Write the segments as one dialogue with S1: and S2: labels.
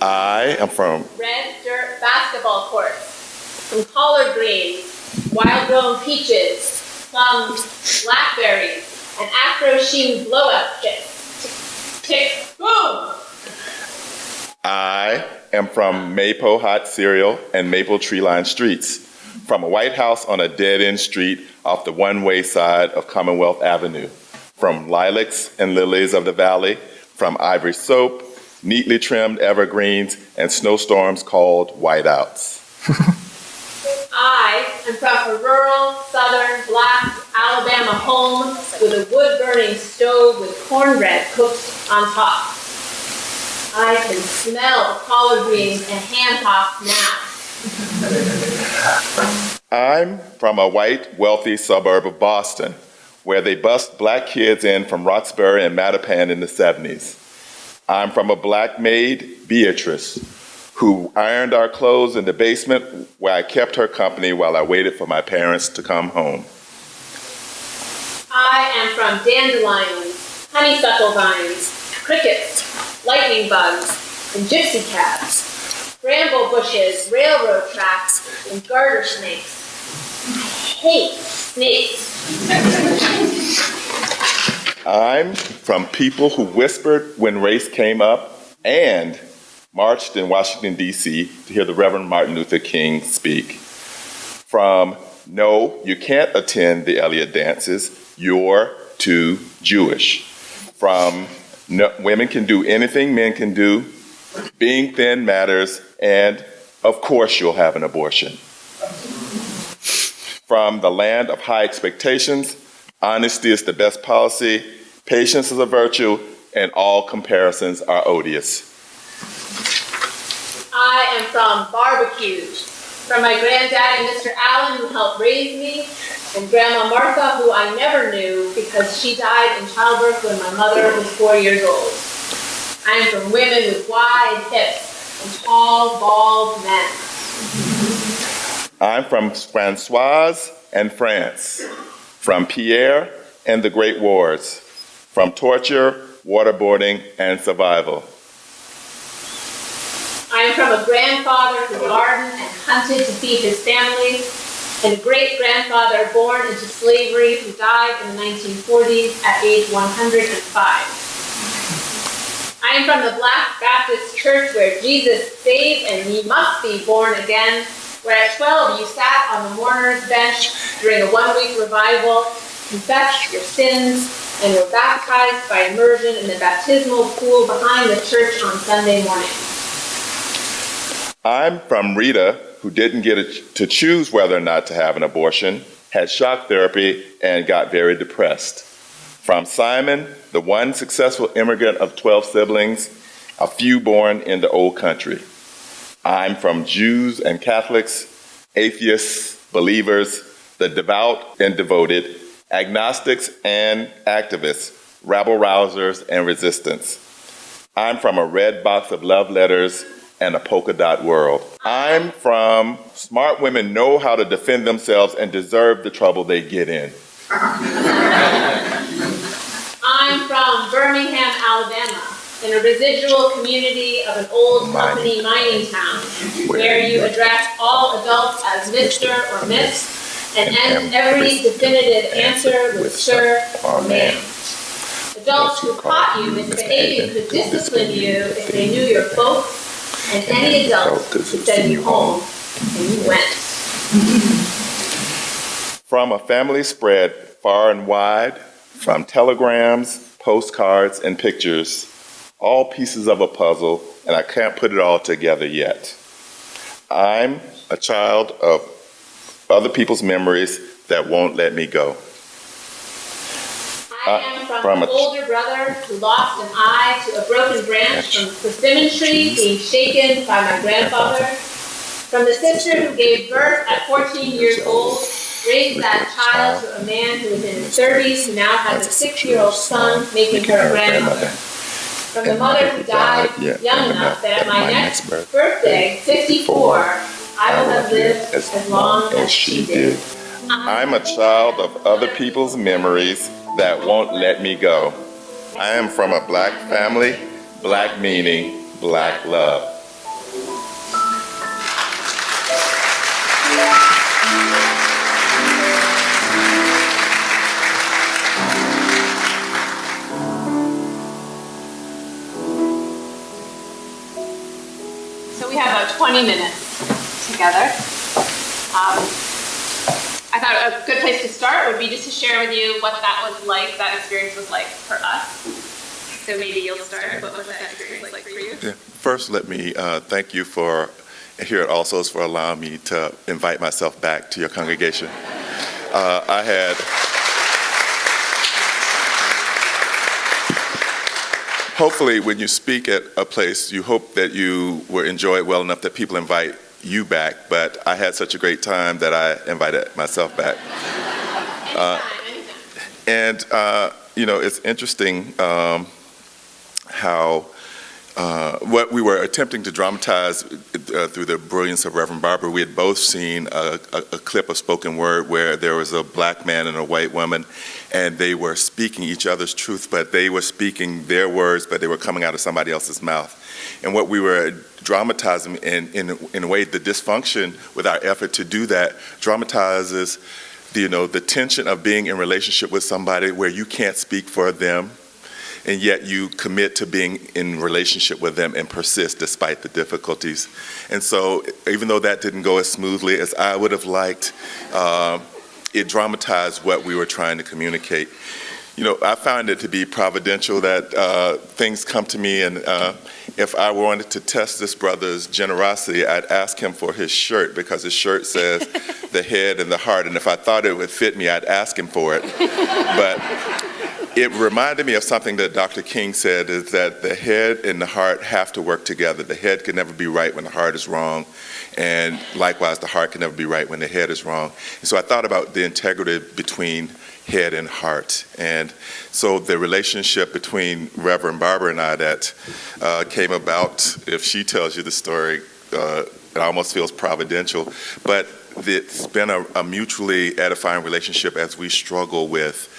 S1: I am from
S2: red dirt basketball courts, from collard greens, wild-grown peaches, plums, blackberries, and afro-sheen blowout kits. Tick, boom!
S1: I am from Maple Hot Cereal and Maple Tree-lined streets, from a white house on a dead-end street off the one-way side of Commonwealth Avenue, from lilacs and lilies of the valley, from ivory soap, neatly trimmed evergreens, and snowstorms called whiteouts.
S2: I am from a rural, southern, black Alabama home with a wood-burning stove with cornbread cooked on top. I can smell collard greens and ham hocks now.
S1: I'm from a white, wealthy suburb of Boston, where they bussed black kids in from Roxbury and Mattapan in the 70s. I'm from a black maid, Beatrice, who ironed our clothes in the basement where I kept her company while I waited for my parents to come home.
S2: I am from dandelions, honeysuckle vines, crickets, lightning bugs, and gypsy cabs, bramble bushes, railroad tracks, and garter snakes. I hate snakes.
S1: I'm from people who whispered when race came up and marched in Washington, D.C. to hear the Reverend Martin Luther King speak. From, no, you can't attend the Elliott dances, you're too Jewish. From, no, women can do anything men can do, being thin matters, and of course you'll have an abortion. From the land of high expectations, honesty is the best policy, patience is a virtue, and all comparisons are odious.
S2: I am from barbecues, from my granddaddy, Mr. Allen, who helped raise me, and Grandma Martha, who I never knew because she died in childbirth when my mother was 4 years old. I am from women with wide hips and tall, bald men.
S1: I'm from Françoise and France, from Pierre and the Great Wars, from torture, waterboarding, and survival.
S2: I am from a grandfather who gardened and hunted to feed his family, and a great-grandfather born into slavery who died in the 1940s at age 105. I am from the Black Baptist Church where Jesus saved and ye must be born again, where at 12 you sat on the mourner's bench during a one-week revival, confessed your sins, and were baptized by immersion in the baptismal pool behind the church on Sunday morning.
S1: I'm from Rita, who didn't get to choose whether or not to have an abortion, had shock therapy, and got very depressed. From Simon, the one successful immigrant of 12 siblings, a few born in the old country. I'm from Jews and Catholics, atheists, believers, the devout and devoted, agnostics and activists, rabble-rousers and resistance. I'm from a red box of love letters and a polka dot world. I'm from smart women know how to defend themselves and deserve the trouble they get in.
S2: I'm from Birmingham, Alabama, in a residual community of an old company mining town, where you address all adults as Mr. or Miss, and end every definitive answer with sir or ma'am. Adults who caught you misbehaving could discipline you if they knew your folks, and any adult could send you home, and you went.
S1: From a family spread far and wide, from telegrams, postcards, and pictures, all pieces of a puzzle, and I can't put it all together yet. I'm a child of other people's memories that won't let me go.
S2: I am from an older brother who lost an eye to a broken branch from the persimmon tree being shaken by my grandfather. From the sister who gave birth at 14 years old, raised that child to a man who was in his 30s who now has a 6-year-old son, making her a grandmother. From the mother who died young enough that at my next birthday, 54, I will have lived as long as she did.
S1: I'm a child of other people's memories that won't let me go. I am from a black family, black meaning, black love.
S2: So we have about 20 minutes together. I thought a good place to start would be just to share with you what that was like, that experience was like for us. So maybe you'll start. What was that experience like for you?
S1: Yeah. First, let me thank you for here at Alsos for allowing me to invite myself back to your congregation. I had hopefully when you speak at a place, you hope that you will enjoy it well enough that people invite you back, but I had such a great time that I invited myself back. And it's interesting how what we were attempting to dramatize through the brilliance of Reverend Barber, we had both seen a clip of spoken word where there was a black man and a white woman, and they were speaking each other's truth, but they were speaking their words, but they were coming out of somebody else's mouth. And what we were dramatizing in a way, the dysfunction with our effort to do that dramatizes the tension of being in relationship with somebody where you can't speak for them, and yet you commit to being in relationship with them and persist despite the difficulties. And so even though that didn't go as smoothly as I would have liked, it dramatized what we were trying to communicate. I found it to be providential that things come to me, and if I wanted to test this brother's generosity, I'd ask him for his shirt, because his shirt says the head and the heart, and if I thought it would fit me, I'd ask him for it. But it reminded me of something that Dr. King said, is that the head and the heart have to work together. The head can never be right when the heart is wrong, and likewise the heart can never be right when the head is wrong. And so I thought about the integrity between head and heart. And so the relationship between Reverend Barber and I that came about, if she tells you the story, it almost feels providential, but it's been a mutually edifying relationship as we struggle with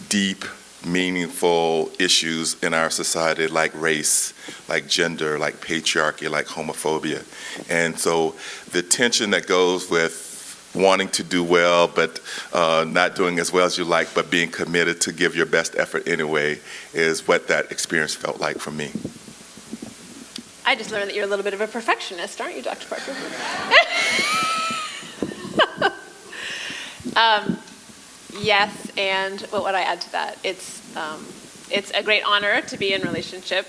S1: deep, meaningful issues in our society, like race, like gender, like patriarchy, like homophobia. And so the tension that goes with wanting to do well, but not doing as well as you like, but being committed to give your best effort anyway, is what that experience felt like for me.
S2: I just learned that you're a little bit of a perfectionist, aren't you, Dr. Parker? Yes, and what would I add to that? It's a great honor to be in relationship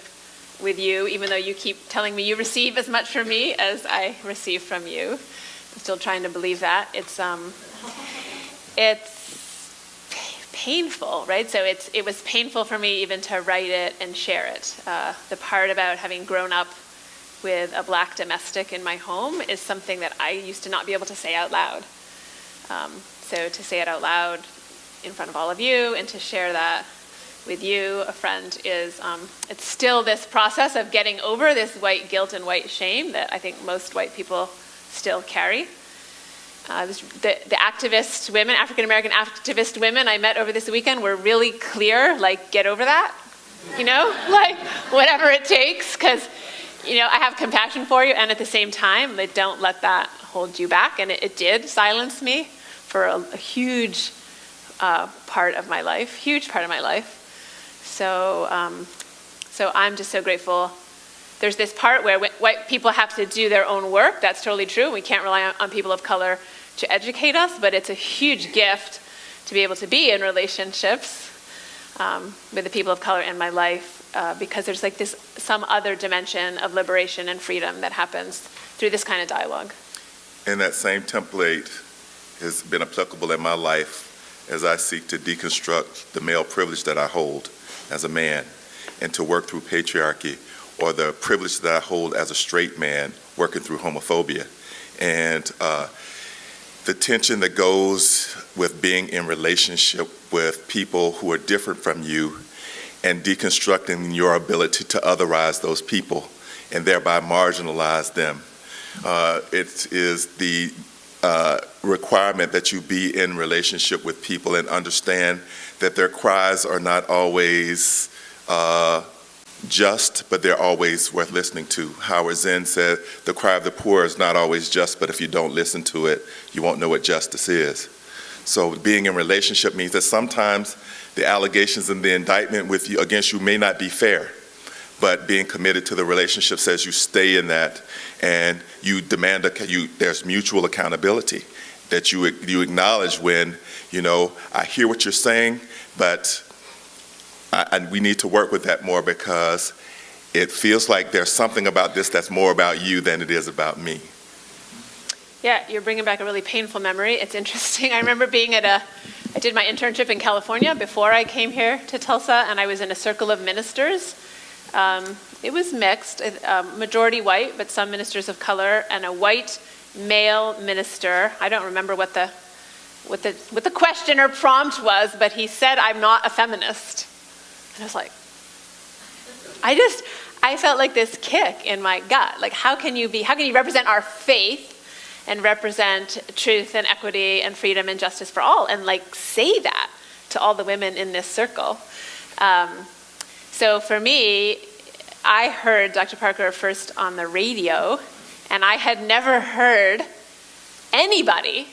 S2: with you, even though you keep telling me you receive as much from me as I receive from you. I'm still trying to believe that. It's painful, right? So it was painful for me even to write it and share it. The part about having grown up with a black domestic in my home is something that I used to not be able to say out loud. So to say it out loud in front of all of you and to share that with you, a friend, is it's still this process of getting over this white guilt and white shame that I think most white people still carry. The activist women, African-American activist women I met over this weekend were really clear, like, get over that, like whatever it takes, because, I have compassion for you, and at the same time, like, don't let that hold you back. And it did silence me for a huge part of my life. So I'm just so grateful. There's this part where white people have to do their own work. That's totally true. We can't rely on people of color to educate us, but it's a huge gift to be able to be in relationships with the people of color in my life, because there's like some other dimension of liberation and freedom that happens through this kind of dialogue.
S1: And that same template has been applicable in my life as I seek to deconstruct the male privilege that I hold as a man and to work through patriarchy, or the privilege that I hold as a straight man working through homophobia. And the tension that goes with being in relationship with people who are different from you and deconstructing your ability to otherize those people and thereby marginalize them. It is the requirement that you be in relationship with people and understand that their cries are not always just, but they're always worth listening to. Howard Zinn said, the cry of the poor is not always just, but if you don't listen to it, you won't know what justice is. So being in relationship means that sometimes the allegations and the indictment against you may not be fair, but being committed to the relationship says you stay in that, and you demand there's mutual accountability, that you acknowledge when, I hear what you're saying, but we need to work with that more, because it feels like there's something about this that's more about you than it is about me.
S3: Yeah, you're bringing back a really painful memory. It's interesting. I remember being I did my internship in California before I came here to Tulsa, and I was in a circle of ministers. It was mixed, majority white, but some ministers of color, and a white male minister. I don't remember what the question or prompt was, but he said, "I'm not a feminist." And I was like, I felt like this kick in my gut. Like, how can you represent our faith and represent truth and equity and freedom and justice for all, and say that to all the women in this circle? So for me, I heard Dr. Parker first on the radio, and I had never heard anybody,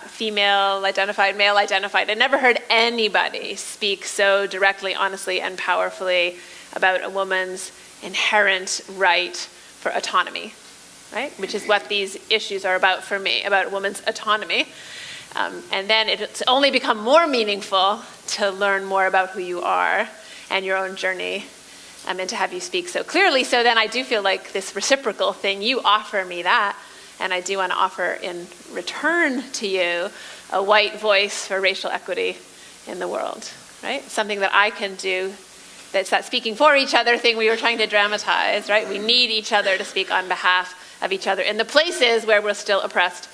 S3: female identified, male identified, I never heard anybody speak so directly, honestly, and powerfully about a woman's inherent right for autonomy, right? Which is what these issues are about for me, about a woman's autonomy. And then it's only become more meaningful to learn more about who you are and your own journey, and to have you speak so clearly. So then I do feel like this reciprocal thing, you offer me that, and I do want to offer in return to you a white voice for racial equity in the world, right? Something that I can do. That's that speaking for each other thing we were trying to dramatize, right? We need each other to speak on behalf of each other in the places where we're still oppressed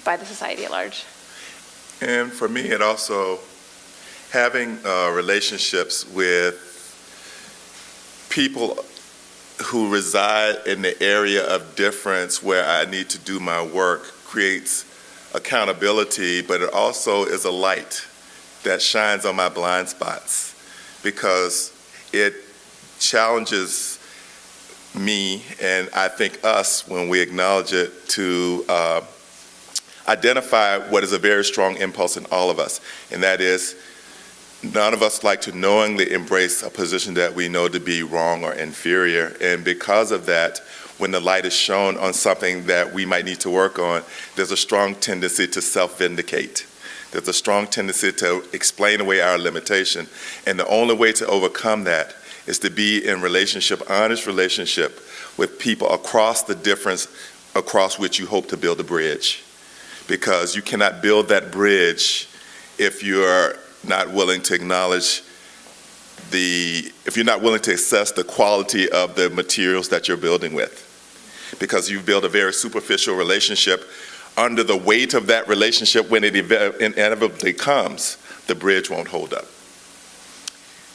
S3: by the society at large.
S1: And for me, it also, having relationships with people who reside in the area of difference where I need to do my work creates accountability, but it also is a light that shines on my blind spots, because it challenges me, and I think us, when we acknowledge it, to identify what is a very strong impulse in all of us, and that is, none of us like to knowingly embrace a position that we know to be wrong or inferior, and because of that, when the light is shown on something that we might need to work on, there's a strong tendency to self-vindicate. There's a strong tendency to explain away our limitation, and the only way to overcome that is to be in relationship, honest relationship with people across the difference across which you hope to build a bridge. Because you cannot build that bridge if you're not willing to acknowledge if you're not willing to assess the quality of the materials that you're building with. Because you've built a very superficial relationship. Under the weight of that relationship, when it inevitably comes, the bridge won't hold up.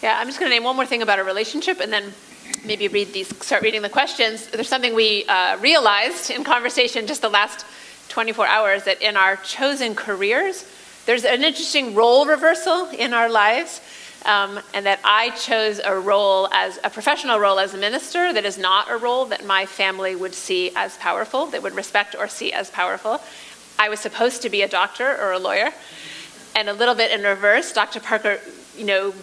S3: Yeah, I'm just going to name one more thing about a relationship, and then maybe start reading the questions. There's something we realized in conversation just the last 24 hours, that in our chosen careers, there's an interesting role reversal in our lives, and that I chose a professional role as a minister that is not a role that my family would see as powerful, that would respect or see as powerful. I was supposed to be a doctor or a lawyer, and a little bit in reverse, Dr. Parker,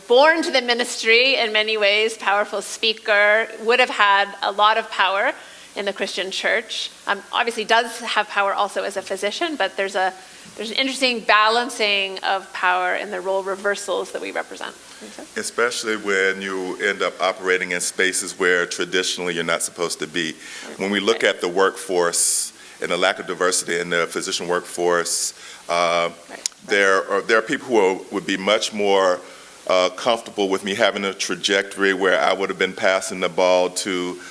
S3: born to the ministry in many ways, powerful speaker, would have had a lot of power in the Christian church. Obviously does have power also as a physician, but there's an interesting balancing of power in the role reversals that we represent.
S1: Especially when you end up operating in spaces where traditionally you're not supposed to be. When we look at the workforce and the lack of diversity in the physician workforce, there are people who would be much more comfortable with me having a trajectory where I would have been passing the ball to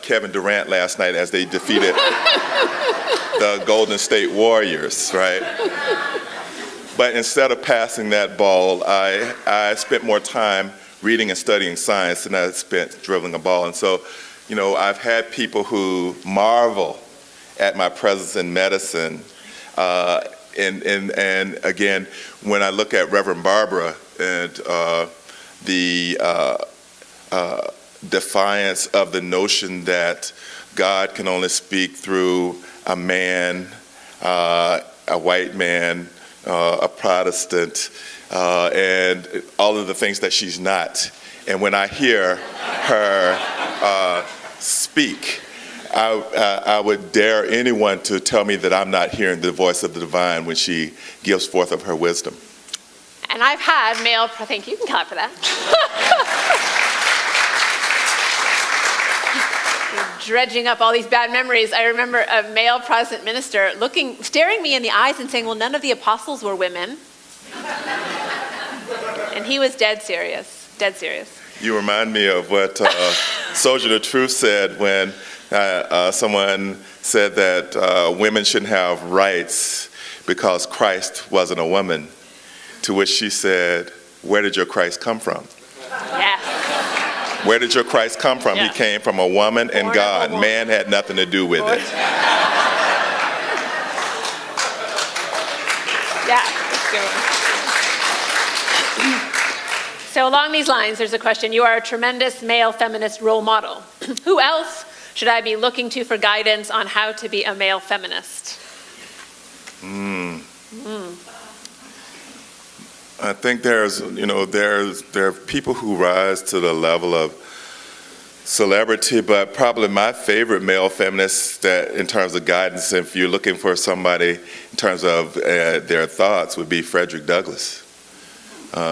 S1: Kevin Durant last night as they defeated the Golden State Warriors, right? But instead of passing that ball, I spent more time reading and studying science than I spent dribbling a ball. And so, I've had people who marvel at my presence in medicine. And again, when I look at Reverend Barbara and the defiance of the notion that God can only speak through a man, a white man, a Protestant, and all of the things that she's not. And when I hear her speak, I would dare anyone to tell me that I'm not hearing the voice of the divine when she gives forth of her wisdom.
S3: And I've had male, thank you, you can clap for that. Dredging up all these bad memories. I remember a male Protestant minister staring me in the eyes and saying, well, none of the apostles were women. And he was dead serious, dead serious.
S1: You remind me of what Soldier of Truth said when someone said that women shouldn't have rights because Christ wasn't a woman. To which she said, where did your Christ come from?
S3: Yeah.
S1: Where did your Christ come from?
S3: Yeah.
S1: He came from a woman and
S3: Born
S1: God.
S3: of a woman.
S1: Man had nothing to do with it.
S3: Yeah, that's a good one. So along these lines, there's a question. You are a tremendous male feminist role model. Who else should I be looking to for guidance on how to be a male feminist?
S1: I think there are people who rise to the level of celebrity, but probably my favorite male feminist that in terms of guidance, if you're looking for somebody in terms of their thoughts, would be Frederick Douglass.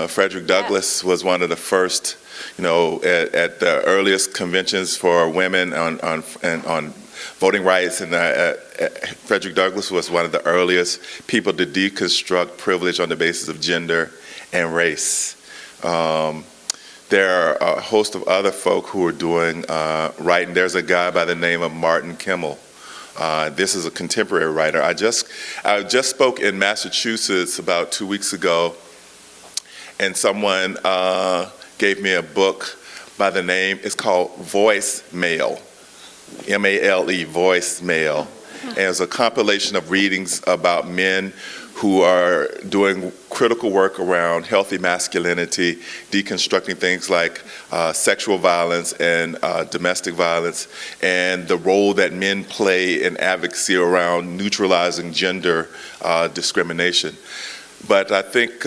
S1: Frederick Douglass was one of the first, at the earliest conventions for women on voting rights, and Frederick Douglass was one of the earliest people to deconstruct privilege on the basis of gender and race. There are a host of other folk who are doing writing. There's a guy by the name of Martin Kimmel. This is a contemporary writer. I just spoke in Massachusetts about 2 weeks ago, and someone gave me a book by the name, it's called Voicemail. M-A-L-E, Voicemail. And it's a compilation of readings about men who are doing critical work around healthy masculinity, deconstructing things like sexual violence and domestic violence, and the role that men play in advocacy around neutralizing gender discrimination. But I think,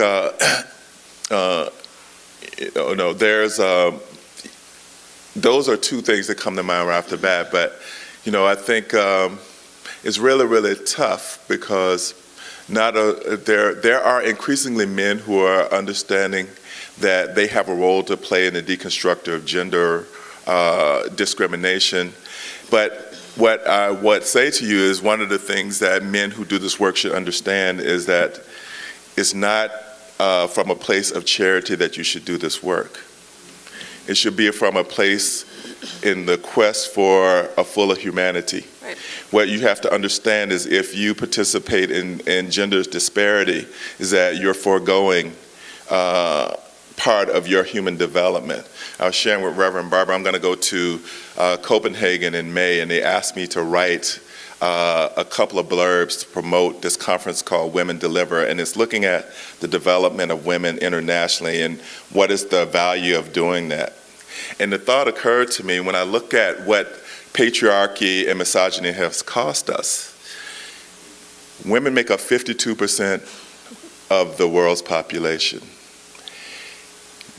S1: those are two things that come to mind right off the bat. But, I think it's really, really tough because there are increasingly men who are understanding that they have a role to play in the deconstruction of gender discrimination. But what I would say to you is one of the things that men who do this work should understand is that it's not from a place of charity that you should do this work. It should be from a place in the quest for a fuller humanity.
S3: Right.
S1: What you have to understand is if you participate in gender disparity, is that you're foregoing part of your human development. I was sharing with Reverend Barbara, I'm going to go to Copenhagen in May, and they asked me to write a couple of blurbs to promote this conference called Women Deliver, and it's looking at the development of women internationally and what is the value of doing that. And the thought occurred to me when I look at what patriarchy and misogyny has cost us. Women make up 52% of the world's population.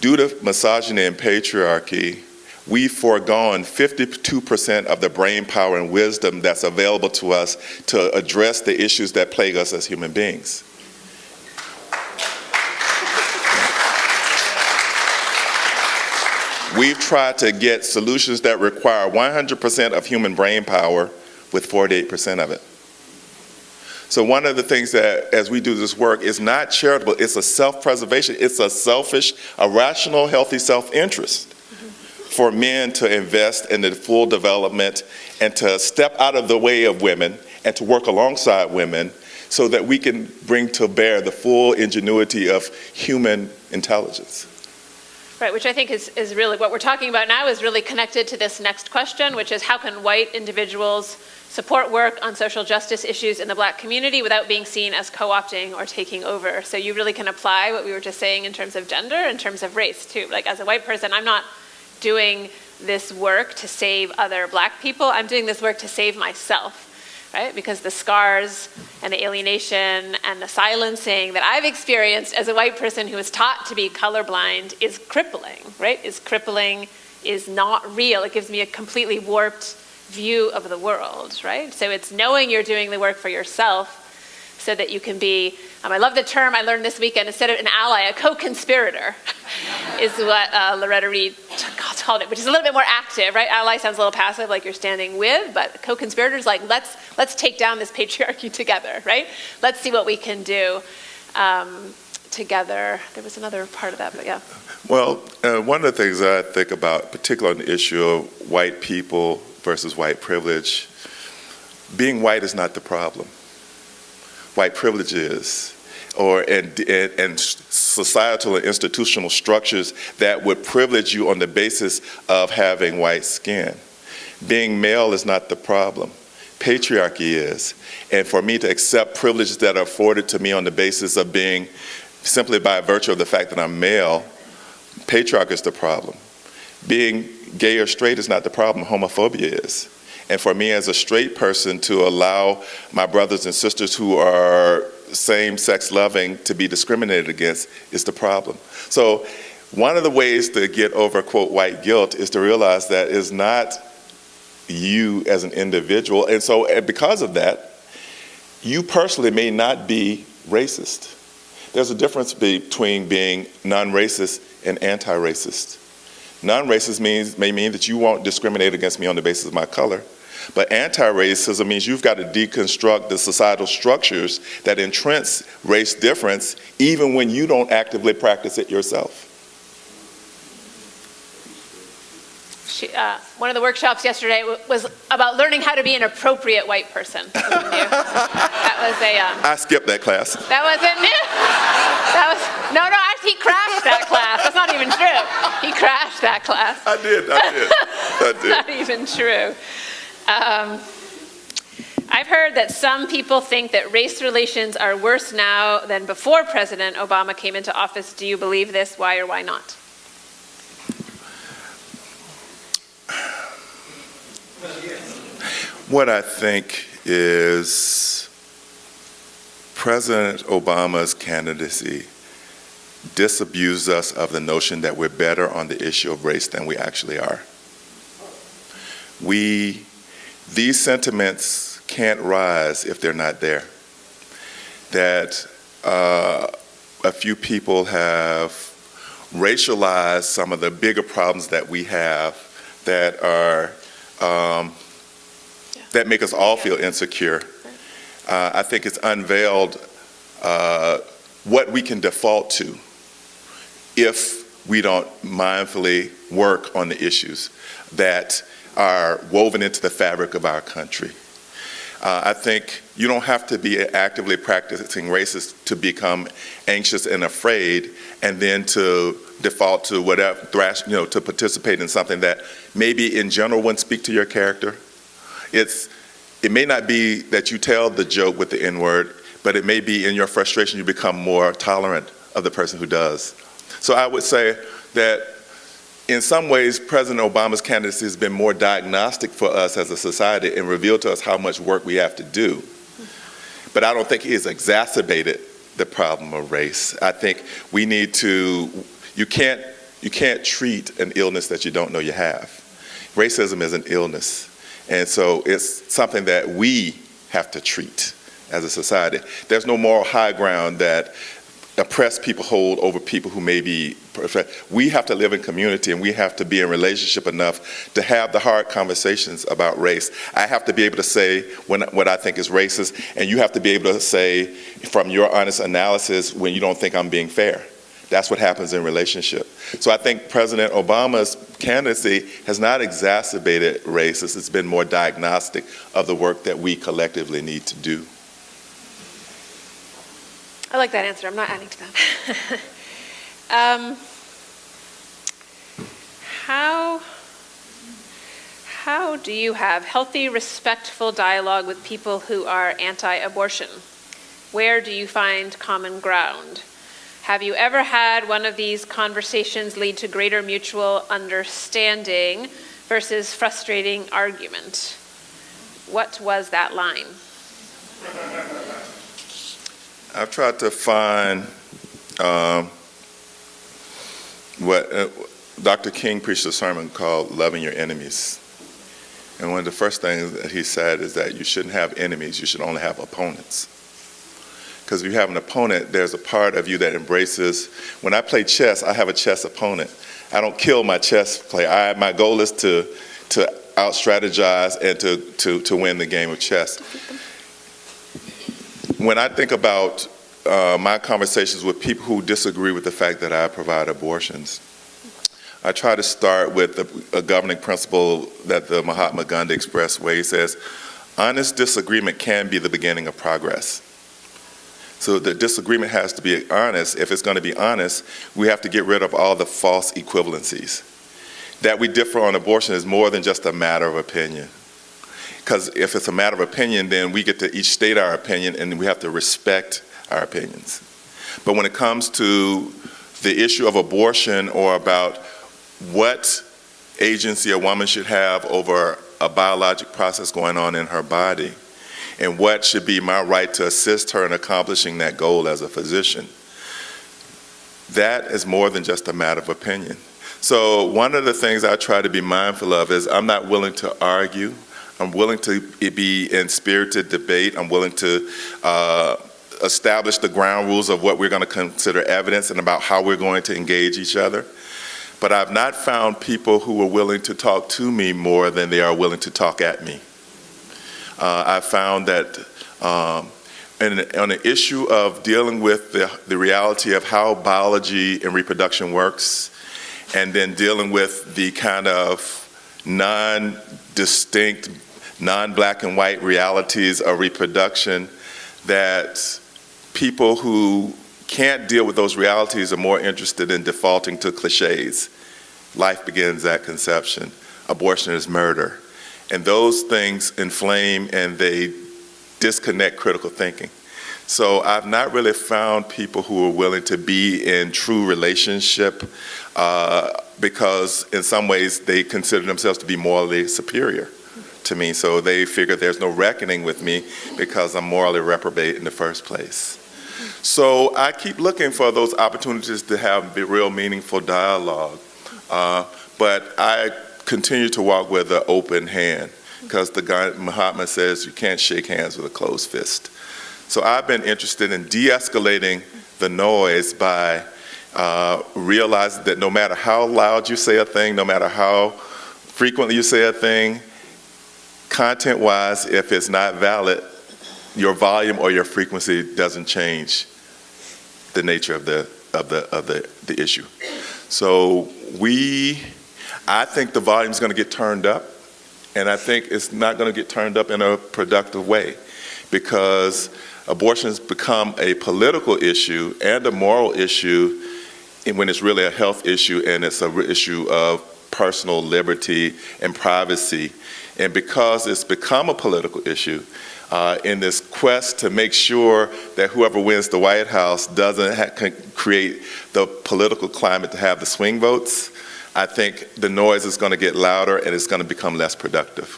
S1: Due to misogyny and patriarchy, we've foregone 52% of the brain power and wisdom that's available to us to address the issues that plague us as human beings. We've tried to get solutions that require 100% of human brain power with 48% of it. So one of the things that, as we do this work, is not charitable, it's a self-preservation, it's a selfish, a rational, healthy self-interest for men to invest in the full development and to step out of the way of women and to work alongside women so that we can bring to bear the full ingenuity of human intelligence.
S3: Right, which I think is really what we're talking about now is really connected to this next question, which is how can white individuals support work on social justice issues in the Black community without being seen as co-opting or taking over? So you really can apply what we were just saying in terms of gender, in terms of race too. Like as a white person, I'm not doing this work to save other Black people, I'm doing this work to save myself. right? Because the scars and the alienation and the silencing that I've experienced as a white person who was taught to be colorblind is crippling, right? Is crippling, is not real. It gives me a completely warped view of the world, right? So it's knowing you're doing the work for yourself so that you can be, I love the term I learned this weekend, instead of an ally, a co-conspirator is what Loretta Reed called it, which is a little bit more active, right? Ally sounds a little passive, like you're standing with, but co-conspirator is like, let's take down this patriarchy together, right? Let's see what we can do together. There was another part of that, but yeah.
S1: Well, one of the things that I think about, particularly on the issue of white people versus white privilege, being white is not the problem. White privilege is, and societal and institutional structures that would privilege you on the basis of having white skin. Being male is not the problem. Patriarchy is. And for me to accept privileges that are afforded to me on the basis of being, simply by virtue of the fact that I'm male, patriarchy is the problem. Being gay or straight is not the problem. Homophobia is. And for me as a straight person to allow my brothers and sisters who are same-sex loving to be discriminated against is the problem. So one of the ways to get over, quote, white guilt is to realize that it's not you as an individual. And so because of that, you personally may not be racist. There's a difference between being non-racist and anti-racist. Non-racist may mean that you won't discriminate against me on the basis of my color. But anti-racism means you've got to deconstruct the societal structures that entrench race difference even when you don't actively practice it yourself.
S3: One of the workshops yesterday was about learning how to be an appropriate white person.
S1: I skipped that class.
S3: That wasn't new. He crashed that class. That's not even true. He crashed that class.
S1: I did.
S3: That's not even true. I've heard that some people think that race relations are worse now than before President Obama came into office. Do you believe this? Why or why not?
S1: What I think is President Obama's candidacy disabused us of the notion that we're better on the issue of race than we actually are. These sentiments can't rise if they're not there. That a few people have racialized some of the bigger problems that we have that are that make us all feel insecure. I think it's unveiled what we can default to if we don't mindfully work on the issues that are woven into the fabric of our country. I think you don't have to be actively practicing racist to become anxious and afraid and then to default to whatever, to participate in something that maybe in general wouldn't speak to your character. It may not be that you tell the joke with the N-word, but it may be in your frustration you become more tolerant of the person who does. So I would say that in some ways, President Obama's candidacy has been more diagnostic for us as a society and revealed to us how much work we have to do. But I don't think he has exacerbated the problem of race. I think we need to, you can't treat an illness that you don't know you have. Racism is an illness. And so it's something that we have to treat as a society. There's no moral high ground that oppressed people hold over people who may be perfect. We have to live in community and we have to be in relationship enough to have the hard conversations about race. I have to be able to say what I think is racist, and you have to be able to say from your honest analysis when you don't think I'm being fair. That's what happens in relationship. So I think President Obama's candidacy has not exacerbated racism. It's been more diagnostic of the work that we collectively need to do.
S3: I like that answer. I'm not adding to that. How do you have healthy, respectful dialogue with people who are anti-abortion? Where do you find common ground? Have you ever had one of these conversations lead to greater mutual understanding versus frustrating argument? What was that line?
S1: I've tried to find what Dr. King preached a sermon called Loving Your Enemies. And one of the first things that he said is that you shouldn't have enemies, you should only have opponents. Because if you have an opponent, there's a part of you that embraces. When I play chess, I have a chess opponent. I don't kill my chess player. My goal is to out-strategize and to win the game of chess. When I think about my conversations with people who disagree with the fact that I provide abortions, I try to start with a governing principle that the Mahatma Gandhi expressed, where he says, honest disagreement can be the beginning of progress. So the disagreement has to be honest. If it's going to be honest, we have to get rid of all the false equivalencies. That we differ on abortion is more than just a matter of opinion. Because if it's a matter of opinion, then we get to each state our opinion, and we have to respect our opinions. But when it comes to the issue of abortion, or about what agency a woman should have over a biologic process going on in her body, and what should be my right to assist her in accomplishing that goal as a physician, that is more than just a matter of opinion. So one of the things I try to be mindful of is I'm not willing to argue. I'm willing to be in spirited debate. I'm willing to establish the ground rules of what we're going to consider evidence and about how we're going to engage each other. But I've not found people who are willing to talk to me more than they are willing to talk at me. I found that on the issue of dealing with the reality of how biology and reproduction works, and then dealing with the kind of non-distinct, non-black and white realities of reproduction, that people who can't deal with those realities are more interested in defaulting to cliches. Life begins at conception. Abortion is murder. And those things inflame and they disconnect critical thinking. So I've not really found people who are willing to be in true relationship because in some ways they consider themselves to be morally superior to me. So they figure there's no reckoning with me because I'm morally reprobate in the first place. So I keep looking for those opportunities to have real meaningful dialogue. But I continue to walk with an open hand, because the guy Mahatma says you can't shake hands with a closed fist. So I've been interested in de-escalating the noise by realizing that no matter how loud you say a thing, no matter how frequently you say a thing, content-wise, if it's not valid, your volume or your frequency doesn't change the nature of the issue. So I think the volume is going to get turned up, and I think it's not going to get turned up in a productive way, because abortion has become a political issue and a moral issue when it's really a health issue, and it's an issue of personal liberty and privacy. And because it's become a political issue, in this quest to make sure that whoever wins the White House doesn't create the political climate to have the swing votes, I think the noise is going to get louder and it's going to become less productive.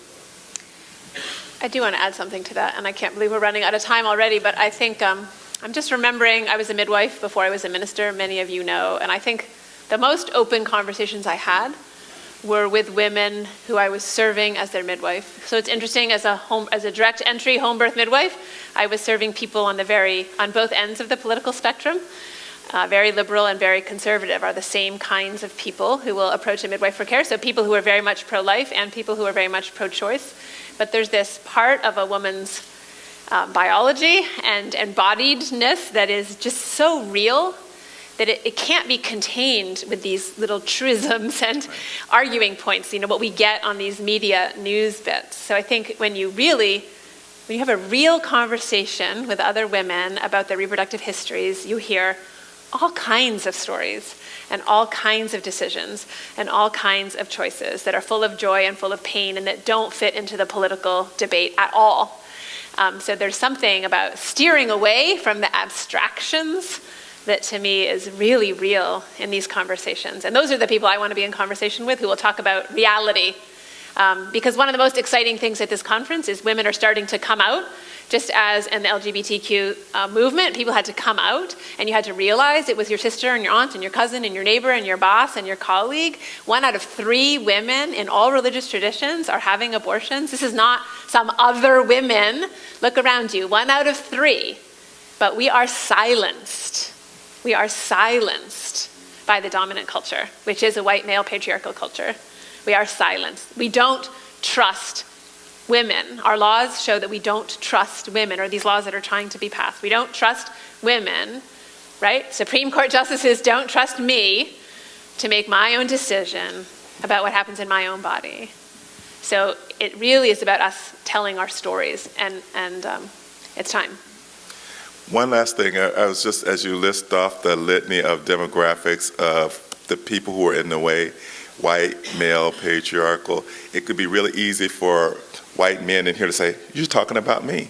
S3: I do want to add something to that, and I can't believe we're running out of time already, but I think I'm just remembering I was a midwife before I was a minister, many of you know, and I think the most open conversations I had were with women who I was serving as their midwife. So it's interesting, as a direct entry home birth midwife, I was serving people on both ends of the political spectrum. Very liberal and very conservative are the same kinds of people who will approach a midwife for care. So people who are very much pro-life and people who are very much pro-choice. But there's this part of a woman's biology and embodiedness that is just so real that it can't be contained with these little truisms and arguing points, what we get on these media news bits. So I think when you have a real conversation with other women about their reproductive histories, you hear all kinds of stories and all kinds of decisions and all kinds of choices that are full of joy and full of pain and that don't fit into the political debate at all. So there's something about steering away from the abstractions that to me is really real in these conversations. And those are the people I want to be in conversation with, who will talk about reality Because one of the most exciting things at this conference is women are starting to come out, just as in the LGBTQ movement, people had to come out, and you had to realize it was your sister and your aunt and your cousin and your neighbor and your boss and your colleague. 1 out of 3 women in all religious traditions are having abortions. This is not some other women. Look around you, 1 out of 3. But we are silenced. We are silenced by the dominant culture, which is a white male patriarchal culture. We are silenced. We don't trust women. Our laws show that we don't trust women, or these laws that are trying to be passed. We don't trust women, right? Supreme Court justices don't trust me to make my own decision about what happens in my own body. So it really is about us telling our stories, and it's time.
S1: One last thing, I was just, as you list off the litany of demographics of the people who are in the way, white, male, patriarchal, it could be really easy for white men in here to say, you're talking about me.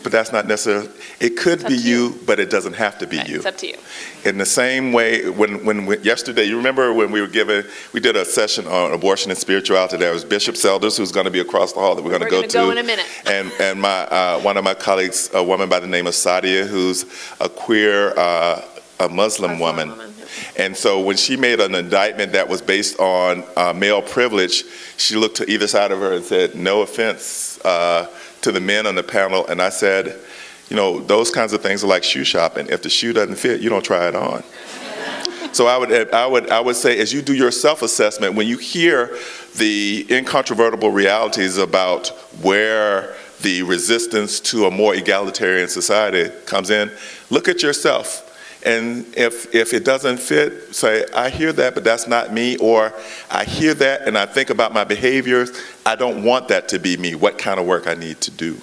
S1: But that's not necessarily, it could be you, but it doesn't have to be you.
S3: It's up to you.
S1: In the same way, when yesterday, you remember when we did a session on abortion and spirituality. There was Bishop Selders, who's going to be across the hall that we're going to go to.
S3: Go in a minute.
S1: And my one of my colleagues, a woman by the name of Sadia, who's a queer, a Muslim woman. And so when she made an indictment that was based on male privilege, she looked to either side of her and said, no offense to the men on the panel. And I said, you know, those kinds of things are like shoe shopping. If the shoe doesn't fit, you don't try it on. So I would say, as you do your self-assessment, when you hear the incontrovertible realities about where the resistance to a more egalitarian society comes in, look at yourself. And if it doesn't fit, say, I hear that, but that's not me, or I hear that and I think about my behaviors, I don't want that to be me. What kind of work I need to do?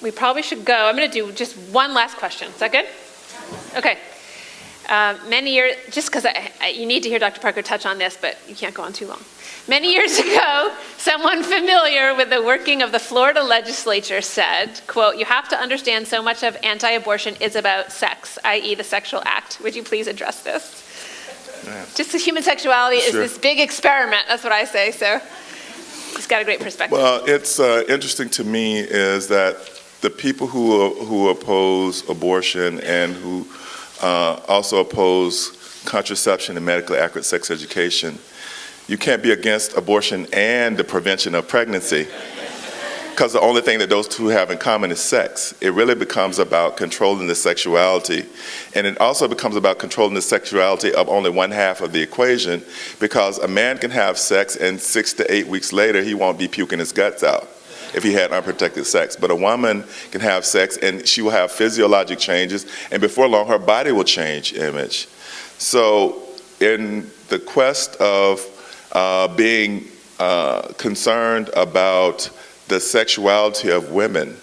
S3: We probably should go. I'm going to do just one last question. Is that good? Okay. Many years, just because you need to hear Dr. Parker touch on this, but you can't go on too long. Many years ago, someone familiar with the working of the Florida legislature said, quote, you have to understand so much of anti-abortion is about sex, i.e. the sexual act. Would you please address this? Yeah. Just human sexuality is this big experiment, that's what I say, so he's got a great perspective.
S1: Well, it's interesting to me is that the people who oppose abortion and who also oppose contraception and medically accurate sex education, you can't be against abortion and the prevention of pregnancy, because the only thing that those two have in common is sex. It really becomes about controlling the sexuality, and it also becomes about controlling the sexuality of only one half of the equation, because a man can have sex and 6 to 8 weeks later he won't be puking his guts out if he had unprotected sex. But a woman can have sex and she will have physiologic changes, and before long her body will change image. So in the quest of being concerned about the sexuality of women,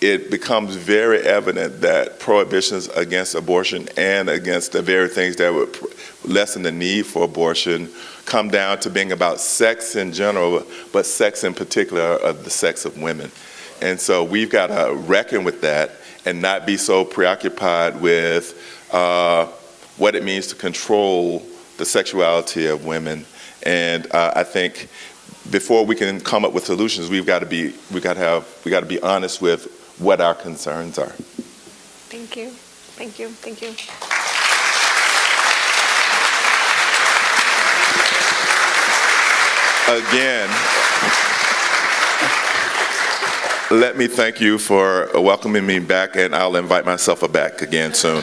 S1: it becomes very evident that prohibitions against abortion and against the very things that would lessen the need for abortion come down to being about sex in general, but sex in particular of the sex of women. And so we've got to reckon with that and not be so preoccupied with what it means to control the sexuality of women. And I think before we can come up with solutions, we got to be honest with what our concerns are.
S3: Thank you. Thank you. Thank you.
S1: Again, let me thank you for welcoming me back, and I'll invite myself back again soon.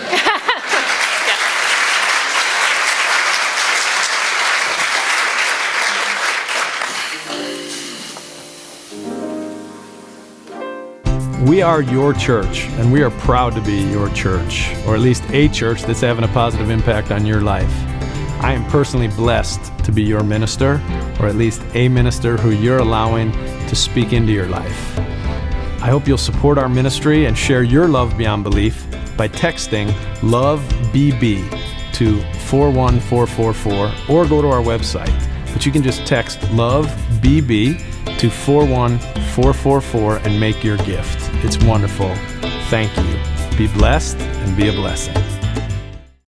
S4: We are your church, and we are proud to be your church, or at least a church that's having a positive impact on your life. I am personally blessed to be your minister, or at least a minister who you're allowing to speak into your life. I hope you'll support our ministry and share your love beyond belief by texting LOVE-BB to 41444, or go to our website. But you can just text LOVE-BB to 41444 and make your gift. It's wonderful. Thank you. Be blessed and be a blessing.